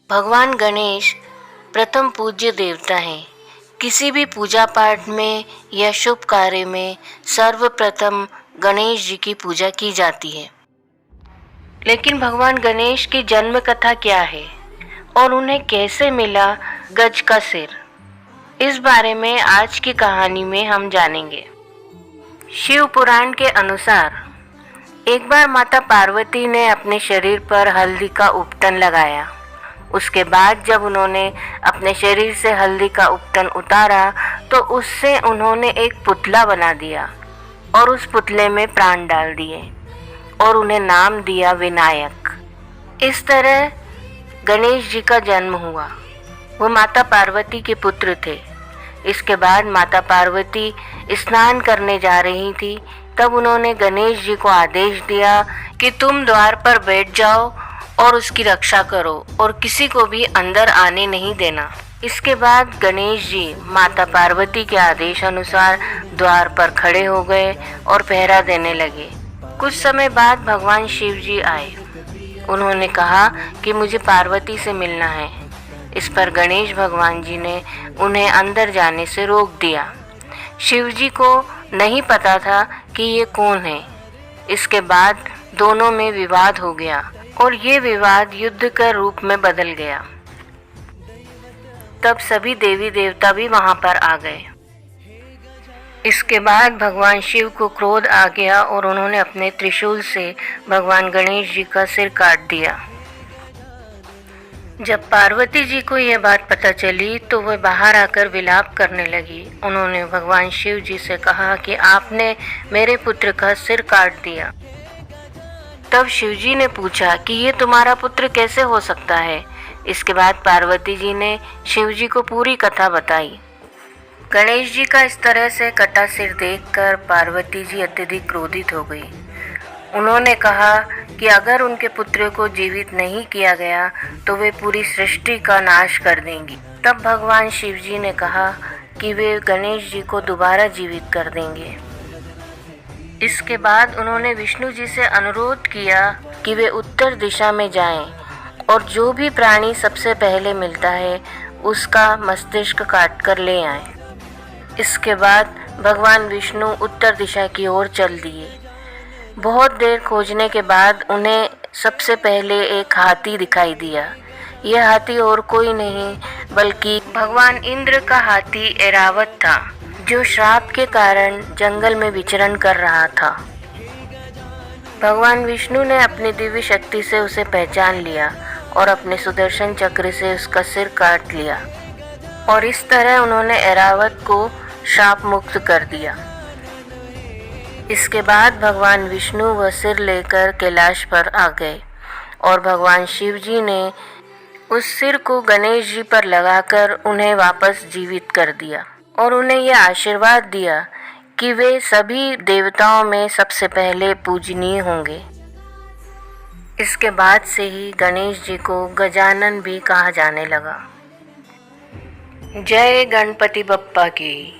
भगवान गणेश प्रथम पूज्य देवता हैं। किसी भी पूजा पाठ में या शुभ कार्य में सर्वप्रथम गणेश जी की पूजा की जाती है। लेकिन भगवान गणेश की जन्म कथा क्या है और उन्हें कैसे मिला गज का सिर, इस बारे में आज की कहानी में हम जानेंगे। शिव पुराण के अनुसार एक बार माता पार्वती ने अपने शरीर पर हल्दी का उपटन लगाया। उसके बाद जब उन्होंने अपने शरीर से हल्दी का उपटन उतारा तो उससे उन्होंने एक पुतला बना दिया और उस पुतले में प्राण डाल दिए और उन्हें नाम दिया विनायक। इस तरह गणेश जी का जन्म हुआ। वो माता पार्वती के पुत्र थे। इसके बाद माता पार्वती स्नान करने जा रही थी, तब उन्होंने गणेश जी को आदेश दिया कि तुम द्वार पर बैठ जाओ और उसकी रक्षा करो और किसी को भी अंदर आने नहीं देना। इसके बाद गणेश जी माता पार्वती के आदेश अनुसार द्वार पर खड़े हो गए और पहरा देने लगे। कुछ समय बाद भगवान शिव जी आए। उन्होंने कहा कि मुझे पार्वती से मिलना है। इस पर गणेश भगवान जी ने उन्हें अंदर जाने से रोक दिया। शिव जी को नहीं पता था कि ये कौन है। इसके बाद दोनों में विवाद हो गया और ये विवाद युद्ध का रूप में बदल गया। तब सभी देवी देवता भी वहां पर आ गए। इसके बाद भगवान शिव को क्रोध आ गया और उन्होंने अपने त्रिशूल से भगवान गणेश जी का सिर काट दिया। जब पार्वती जी को यह बात पता चली तो वह बाहर आकर विलाप करने लगी। उन्होंने भगवान शिव जी से कहा कि आपने मेरे पुत्र का सिर काट दिया। तब शिव जी ने पूछा कि ये तुम्हारा पुत्र कैसे हो सकता है। इसके बाद पार्वती जी ने शिव जी को पूरी कथा बताई। गणेश जी का इस तरह से कटा सिर देखकर पार्वती जी अत्यधिक क्रोधित हो गई। उन्होंने कहा कि अगर उनके पुत्र को जीवित नहीं किया गया तो वे पूरी सृष्टि का नाश कर देंगी। तब भगवान शिव जी ने कहा कि वे गणेश जी को दोबारा जीवित कर देंगे। इसके बाद उन्होंने विष्णु जी से अनुरोध किया कि वे उत्तर दिशा में जाएं और जो भी प्राणी सबसे पहले मिलता है उसका मस्तिष्क काट कर ले आएं। इसके बाद भगवान विष्णु उत्तर दिशा की ओर चल दिए। बहुत देर खोजने के बाद उन्हें सबसे पहले एक हाथी दिखाई दिया। यह हाथी और कोई नहीं बल्कि भगवान इंद्र का हाथी ऐरावत था, जो श्राप के कारण जंगल में विचरण कर रहा था। भगवान विष्णु ने अपनी दिव्य शक्ति से उसे पहचान लिया और अपने सुदर्शन चक्र से उसका सिर काट लिया और इस तरह उन्होंने ऐरावत को श्राप मुक्त कर दिया। इसके बाद भगवान विष्णु वह सिर लेकर कैलाश पर आ गए और भगवान शिव जी ने उस सिर को गणेश जी पर लगाकर उन्हें वापस जीवित कर दिया और उन्हें यह आशीर्वाद दिया कि वे सभी देवताओं में सबसे पहले पूजनीय होंगे। इसके बाद से ही गणेश जी को गजानन भी कहा जाने लगा। जय गणपति बप्पा की।